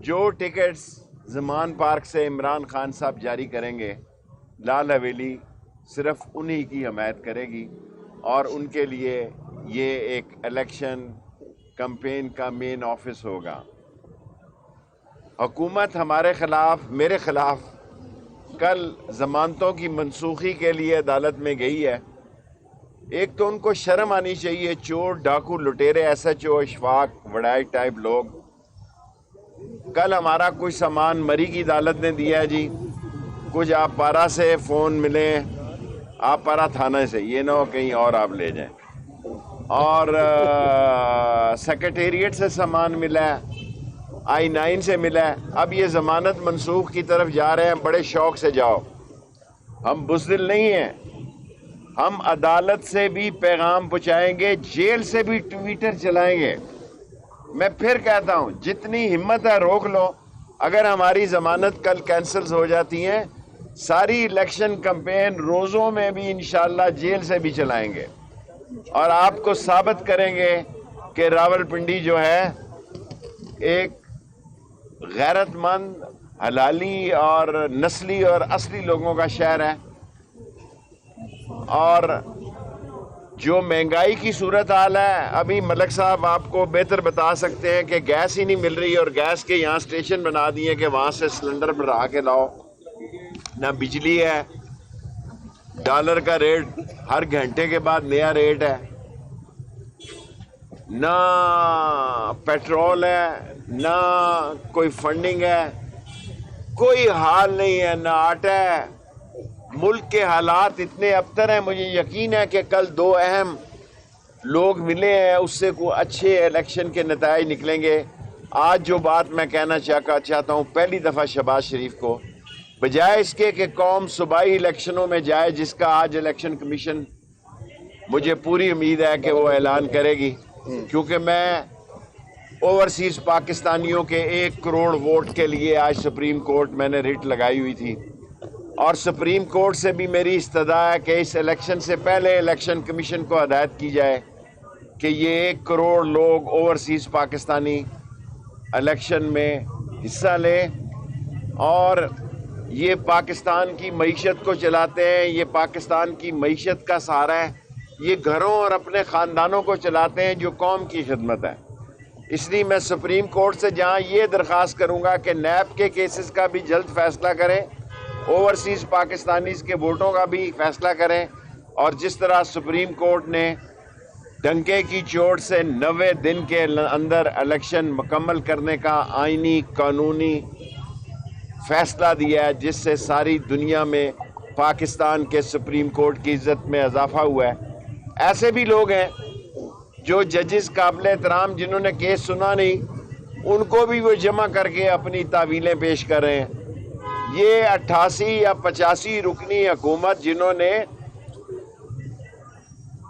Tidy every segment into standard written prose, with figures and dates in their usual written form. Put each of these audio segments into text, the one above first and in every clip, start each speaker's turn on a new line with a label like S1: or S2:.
S1: جو ٹکٹس زمان پارک سے عمران خان صاحب جاری کریں گے، لال حویلی صرف انہی کی حمایت کرے گی، اور ان کے لیے یہ ایک الیکشن کمپین کا مین آفس ہوگا۔ حکومت ہمارے خلاف، میرے خلاف کل ضمانتوں کی منسوخی کے لیے عدالت میں گئی ہے۔ ایک تو ان کو شرم آنی چاہیے، چور ڈاکو لٹیرے ایس ایچ او اشفاق وڈائی ٹائپ لوگ۔ کل ہمارا کچھ سامان مری کی عدالت نے دیا ہے جی، کچھ آپ پارا سے فون ملیں، آپ پارا تھانہ سے، یہ نہ ہو کہیں اور آپ لے جائیں، اور سیکریٹریٹ سے سامان ملا ہے، I-9 سے ملا ہے۔ اب یہ ضمانت منسوخ کی طرف جا رہے ہیں، بڑے شوق سے جاؤ، ہم بزدل نہیں ہیں، ہم عدالت سے بھی پیغام پہنچائیں گے، جیل سے بھی ٹویٹر چلائیں گے۔ میں پھر کہتا ہوں، جتنی ہمت ہے روک لو۔ اگر ہماری ضمانت کل کینسلز ہو جاتی ہیں، ساری الیکشن کمپین روزوں میں بھی انشاءاللہ جیل سے بھی چلائیں گے، اور آپ کو ثابت کریں گے کہ راولپنڈی جو ہے ایک غیرت مند، حلالی اور نسلی اور اصلی لوگوں کا شہر ہے۔ اور جو مہنگائی کی صورتحال ہے، ابھی ملک صاحب آپ کو بہتر بتا سکتے ہیں کہ گیس ہی نہیں مل رہی، اور گیس کے یہاں اسٹیشن بنا دیے کہ وہاں سے سلنڈر بھرا کے لاؤ، نہ بجلی ہے، ڈالر کا ریٹ ہر گھنٹے کے بعد نیا ریٹ ہے، نہ پیٹرول ہے، نہ کوئی فنڈنگ ہے، کوئی حال نہیں ہے، نہ آٹا ہے۔ ملک کے حالات اتنے ابتر ہیں، مجھے یقین ہے کہ کل دو اہم لوگ ملے ہیں، اس سے کوئی اچھے الیکشن کے نتائج نکلیں گے۔ آج جو بات میں کہنا چاہتا ہوں، پہلی دفعہ شہباز شریف کو، بجائے اس کے کہ قوم صوبائی الیکشنوں میں جائے، جس کا آج الیکشن کمیشن مجھے پوری امید ہے کہ وہ اعلان کرے گی، کیونکہ میں اوورسیز پاکستانیوں کے 1 کروڑ ووٹ کے لیے آج سپریم کورٹ میں نے ریٹ لگائی ہوئی تھی، اور سپریم کورٹ سے بھی میری استدعا ہے کہ اس الیکشن سے پہلے الیکشن کمیشن کو ہدایت کی جائے کہ یہ 1 کروڑ لوگ اوورسیز پاکستانی الیکشن میں حصہ لیں، اور یہ پاکستان کی معیشت کو چلاتے ہیں، یہ پاکستان کی معیشت کا سہارا ہے، یہ گھروں اور اپنے خاندانوں کو چلاتے ہیں جو قوم کی خدمت ہے۔ اس لیے میں سپریم کورٹ سے جہاں یہ درخواست کروں گا کہ نیب کے کیسز کا بھی جلد فیصلہ کریں، اوورسیز پاکستانیز کے ووٹوں کا بھی فیصلہ کریں، اور جس طرح سپریم کورٹ نے ڈنکے کی چوٹ سے 90 دن کے اندر الیکشن مکمل کرنے کا آئینی قانونی فیصلہ دیا ہے، جس سے ساری دنیا میں پاکستان کے سپریم کورٹ کی عزت میں اضافہ ہوا ہے۔ ایسے بھی لوگ ہیں جو ججز قابل احترام جنہوں نے کیس سنا نہیں، ان کو بھی وہ جمع کر کے اپنی تعویلیں پیش کر رہے ہیں۔ یہ 88 یا 85 رکنی حکومت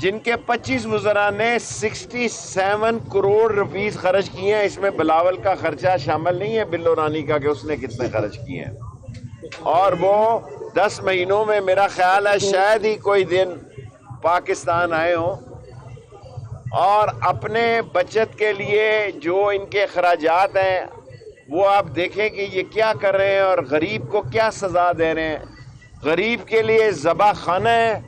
S1: جن کے 25 وزراء نے 67 کروڑ روپیز خرچ کیے ہیں، اس میں بلاول کا خرچہ شامل نہیں ہے، بلو رانی کا کہ اس نے کتنے خرچ کیے ہیں، اور وہ 10 مہینوں میں میرا خیال ہے شاید ہی کوئی دن پاکستان آئے ہوں، اور اپنے بچت کے لیے جو ان کے اخراجات ہیں وہ آپ دیکھیں کہ یہ کیا کر رہے ہیں، اور غریب کو کیا سزا دے رہے ہیں۔ غریب کے لیے ذبح خانہ ہے،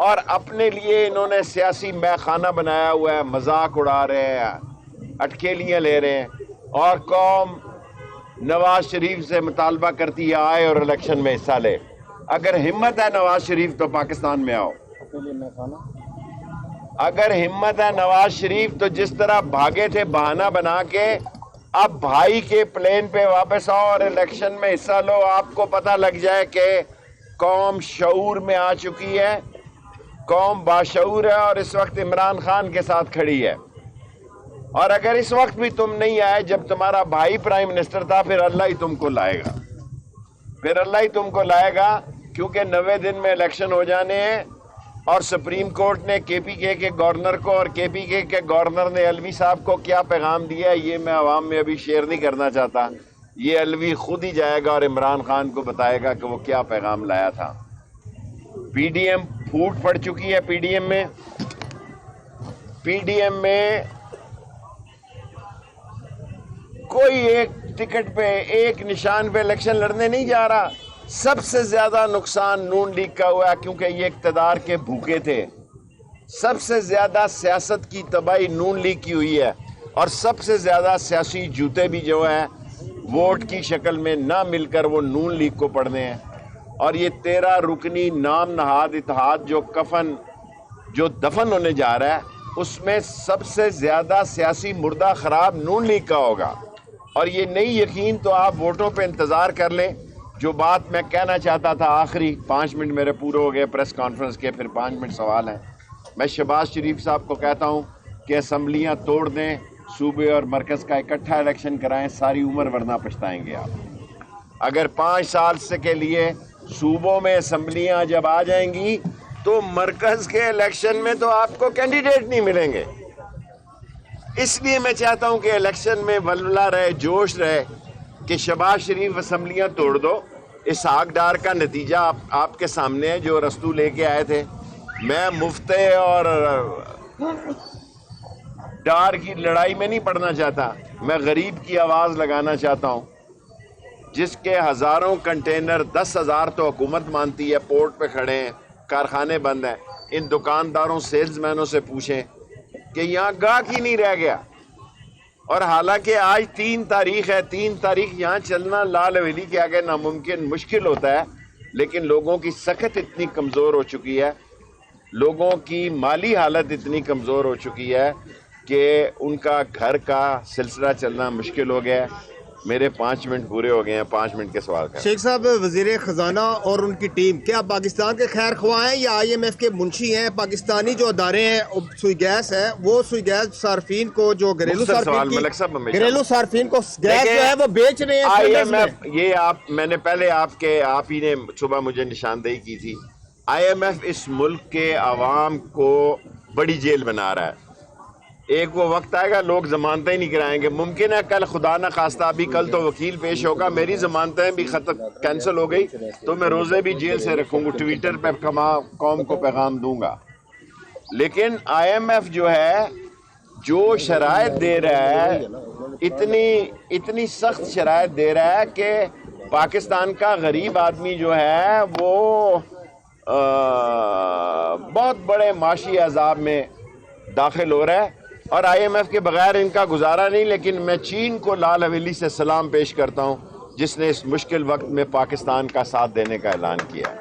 S1: اور اپنے لیے انہوں نے سیاسی مے خانہ بنایا ہوا ہے، مذاق اڑا رہے ہیں، اٹکیلیاں لے رہے ہیں، اور قوم نواز شریف سے مطالبہ کرتی ہے آئے اور الیکشن میں حصہ لے۔ اگر ہمت ہے نواز شریف تو پاکستان میں آؤ، اگر ہمت ہے نواز شریف تو جس طرح بھاگے تھے بہانہ بنا کے، اب بھائی کے پلین پہ واپس آؤ اور الیکشن میں حصہ لو۔ آپ کو پتہ لگ جائے کہ قوم شعور میں آ چکی ہے، قوم باشعور ہے، اور اس وقت عمران خان کے ساتھ کھڑی ہے۔ اور اگر اس وقت بھی تم نہیں آئے جب تمہارا بھائی پرائم منسٹر تھا، پھر اللہ ہی تم کو لائے گا، پھر اللہ ہی تم کو لائے گا، کیونکہ 90 دن میں الیکشن ہو جانے ہیں۔ اور سپریم کورٹ نے کے پی کے گورنر کو، اور کے پی کے گورنر نے الوی صاحب کو کیا پیغام دیا ہے، یہ میں عوام میں ابھی شیئر نہیں کرنا چاہتا، یہ الوی خود ہی جائے گا اور عمران خان کو بتائے گا کہ وہ کیا پیغام لایا تھا۔ پی ڈی ایم پھوٹ پڑ چکی ہے، پی ڈی ایم میں کوئی ایک ٹکٹ پہ ایک نشان پہ الیکشن لڑنے نہیں جا رہا. سب سے زیادہ نقصان نون لیگ کا ہوا ہے کیونکہ یہ اقتدار کے بھوکے تھے. سب سے زیادہ سیاست کی تباہی نون لیگ کی ہوئی ہے اور سب سے زیادہ سیاسی جوتے بھی جو ہیں ووٹ کی شکل میں نہ مل کر وہ نون لیگ کو پڑھنے ہیں. اور یہ 13 رکنی نام نہاد اتحاد جو دفن ہونے جا رہا ہے اس میں سب سے زیادہ سیاسی مردہ خراب نون لیگ کا ہوگا. اور یہ نہیں یقین تو آپ ووٹوں پہ انتظار کر لیں. جو بات میں کہنا چاہتا تھا آخری 5 منٹ میرے پورے ہو گئے پریس کانفرنس کے, پھر 5 منٹ سوال ہیں. میں شہباز شریف صاحب کو کہتا ہوں کہ اسمبلیاں توڑ دیں, صوبے اور مرکز کا اکٹھا الیکشن کرائیں, ساری عمر ورنہ پچھتائیں گے آپ. اگر 5 سال سے کے لیے صوبوں میں اسمبلیاں جب آ جائیں گی تو مرکز کے الیکشن میں تو آپ کو کینڈیڈیٹ نہیں ملیں گے. اس لیے میں چاہتا ہوں کہ الیکشن میں ولولہ رہے, جوش رہے کہ شہباز شریف اسمبلیاں توڑ دو. اسحاق ڈار کا نتیجہ آپ کے سامنے ہے جو رستو لے کے آئے تھے. میں مفتے اور ڈار کی لڑائی میں نہیں پڑھنا چاہتا, میں غریب کی آواز لگانا چاہتا ہوں جس کے ہزاروں کنٹینر 10,000 تو حکومت مانتی ہے پورٹ پہ کھڑے ہیں, کارخانے بند ہیں. ان دکانداروں سیلز مینوں سے پوچھیں کہ یہاں گاہک ہی نہیں رہ گیا. اور حالانکہ آج 3 تاریخ ہے, 3 تاریخ یہاں چلنا لال حویلی کے آگے ناممکن مشکل ہوتا ہے, لیکن لوگوں کی سخت اتنی کمزور ہو چکی ہے, لوگوں کی مالی حالت اتنی کمزور ہو چکی ہے کہ ان کا گھر کا سلسلہ چلنا مشکل ہو گیا ہے. میرے 5 منٹ پورے ہو گئے ہیں, 5 منٹ کے سوال کا.
S2: شیخ صاحب, وزیر خزانہ اور ان کی ٹیم کیا پاکستان کے خیر خواہ ہیں یا IMF کے منشی ہیں؟ پاکستانی جو ادارے ہیں, سوئی گیس ہے, وہ سوئی گیس صارفین کو, جو گھریلو صارفین کو گیس جو ہے وہ بیچ رہے ہیں.
S1: IMF, یہ میں نے پہلے آپ ہی نے صبح مجھے نشاندہی کی تھی. IMF اس ملک کے عوام کو بڑی جیل بنا رہا ہے. ایک وہ وقت آئے گا لوگ ضمانتیں ہی نہیں کرائیں گے. ممکن ہے کل خدا نہ خواستہ, ابھی کل تو وکیل پیش ہوگا, میری ضمانتیں بھی کینسل ہو گئی تو میں روزے بھی جیل سے رکھوں گا, ٹویٹر پہ قوم کو پیغام دوں گا. لیکن IMF جو ہے جو شرائط دے رہا ہے, اتنی سخت شرائط دے رہا ہے کہ پاکستان کا غریب آدمی جو ہے وہ بہت بڑے معاشی عذاب میں داخل ہو رہا ہے. اور IMF کے بغیر ان کا گزارا نہیں. لیکن میں چین کو لال حویلی سے سلام پیش کرتا ہوں جس نے اس مشکل وقت میں پاکستان کا ساتھ دینے کا اعلان کیا ہے.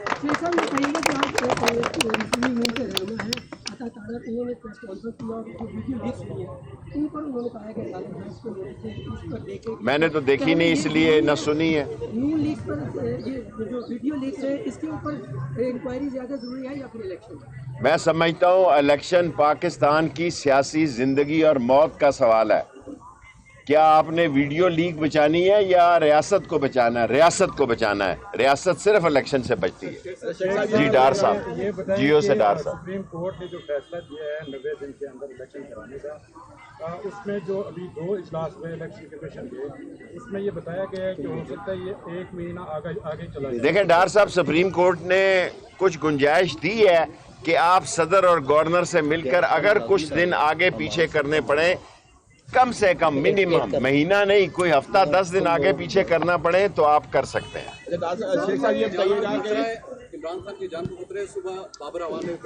S1: میں نے تو دیکھی نہیں, اس لیے نہ سنی ہے. میں سمجھتا ہوں الیکشن پاکستان کی سیاسی زندگی اور موت کا سوال ہے. کیا آپ نے ویڈیو لیک بچانی ہے یا ریاست کو بچانا ہے؟ ریاست کو بچانا ہے. ریاست صرف الیکشن سے بچتی ہے. جی ڈار صاحب, جیو سے ڈار صاحب.
S3: سپریم کورٹ نے جو فیصلہ دیا ہے 90 دن کے اندر الیکشن کرانے کا, اس میں جو ابھی 2 اجلاس ہوئے الیکشن کمیشن کے, اس میں یہ بتایا گیا ہے کہ ہو سکتا ہے یہ 1 مہینہ آگے چلا جائے.
S1: دیکھیں ڈار صاحب, سپریم کورٹ نے کچھ گنجائش دی ہے کہ آپ صدر اور گورنر سے مل کر اگر کچھ دن آگے پیچھے کرنے پڑیں, کم سے کم منیمم مہینہ نہیں, کوئی ہفتہ 10 دن آگے پیچھے کرنا پڑے تو آپ کر سکتے ہیں.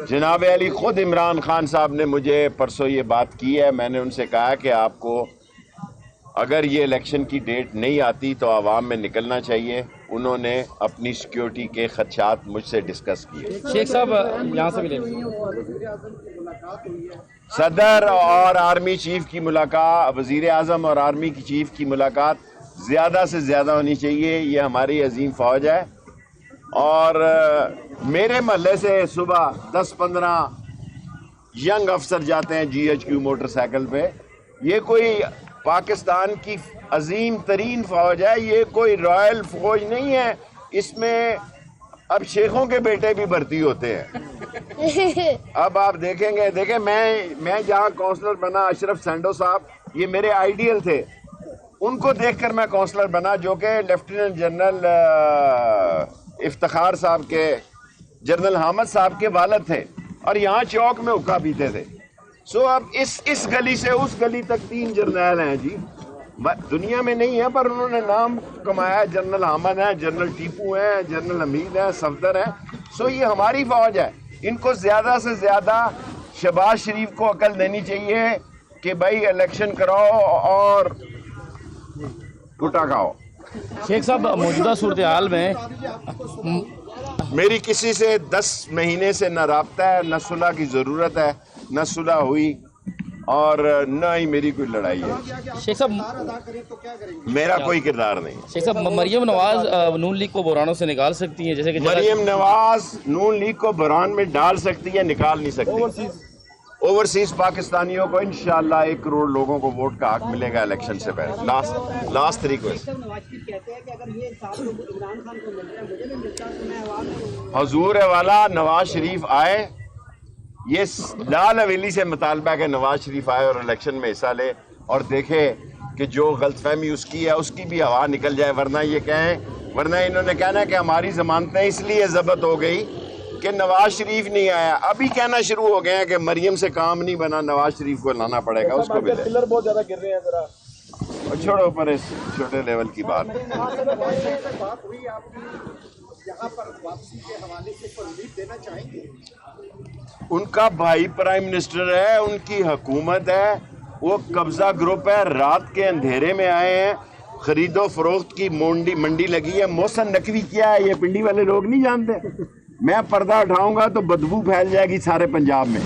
S1: جناب علی, خود عمران خان صاحب نے مجھے پرسوں یہ بات کی ہے. میں نے ان سے کہا کہ آپ کو اگر یہ الیکشن کی ڈیٹ نہیں آتی تو عوام میں نکلنا چاہیے. انہوں نے اپنی سیکیورٹی کے خدشات مجھ سے ڈسکس کیے.
S4: شیخ صاحب یہاں سے بھی
S1: صدر اور آرمی چیف کی ملاقات, وزیر اعظم اور آرمی کی چیف کی ملاقات زیادہ سے زیادہ ہونی چاہیے. یہ ہماری عظیم فوج ہے. اور میرے محلے سے صبح 10-15 ینگ افسر جاتے ہیں GHQ موٹر سائیکل پہ. یہ کوئی پاکستان کی عظیم ترین فوج ہے, یہ کوئی رائل فوج نہیں ہے. اس میں اب شیخوں کے بیٹے بھی بھرتی ہوتے ہیں. اب آپ دیکھیں گے. دیکھیں میں جہاں کونسلر بنا, اشرف سینڈو صاحب یہ میرے آئیڈیل تھے, ان کو دیکھ کر میں کونسلر بنا, جو کہ لیفٹیننٹ جنرل افتخار صاحب کے, جنرل حامد صاحب کے والد تھے, اور یہاں چوک میں حقہ پیتے تھے. سو اب اس گلی سے اس گلی تک 3 جرنیل ہیں جی. دنیا میں نہیں ہے پر انہوں نے نام کمایا. جنرل حامد ہیں, جنرل ٹیپو ہیں, جنرل حمید ہیں, صفدر ہیں. سو یہ ہماری فوج ہے. ان کو زیادہ سے زیادہ شہباز شریف کو عقل دینی چاہیے کہ بھائی الیکشن کراؤ اور ٹوٹا کھاؤ.
S4: شیخ صاحب موجودہ صورتحال میں
S1: میری کسی سے 10 مہینے سے نہ رابطہ ہے, نہ صلح کی ضرورت ہے, نہ صلح ہوئی اور نہ ہی میری کوئی لڑائی ہے.
S4: شیخ صاحب
S1: میرا کوئی کردار نہیں.
S4: شیخ صاحب مریم نواز نون لیگ کو بحرانوں سے نکال سکتی ہیں, جیسے کہ
S1: مریم نواز نون لیگ کو بحران میں ڈال سکتی ہے, نکال نہیں سکتی. اوورسیز پاکستانیوں کو انشاءاللہ 1 کروڑ لوگوں کو ووٹ کا حق ملے گا الیکشن سے پہلے. Last request. حضور والا نواز شریف آئے, یہ لال حویلی سے مطالبہ ہے کہ نواز شریف آئے اور الیکشن میں حصہ لے اور دیکھے کہ جو غلط فہمی اس کی ہے اس کی بھی ہوا نکل جائے. ورنہ یہ کہیں, ورنہ انہوں نے کہنا ہے کہ ہماری ضمانتیں اس لیے ضبط ہو گئی کہ نواز شریف نہیں آیا. ابھی کہنا شروع ہو گئے ہیں کہ مریم سے کام نہیں بنا, نواز شریف کو لانا پڑے گا, اس کو بھی لے.
S3: بہت زیادہ گر رہے ہیں ذرا.
S1: چھوڑو پر اس چھوٹے لیول کی بات. ان کا بھائی پرائم منسٹر ہے, ان کی حکومت ہے, وہ قبضہ گروپ ہے. رات کے اندھیرے میں آئے ہیں, خرید و فروخت کی منڈی لگی ہے. محسن نقوی کیا ہے یہ پنڈی والے لوگ نہیں جانتے. میں پردہ اٹھاؤں گا تو بدبو پھیل جائے گی سارے پنجاب میں.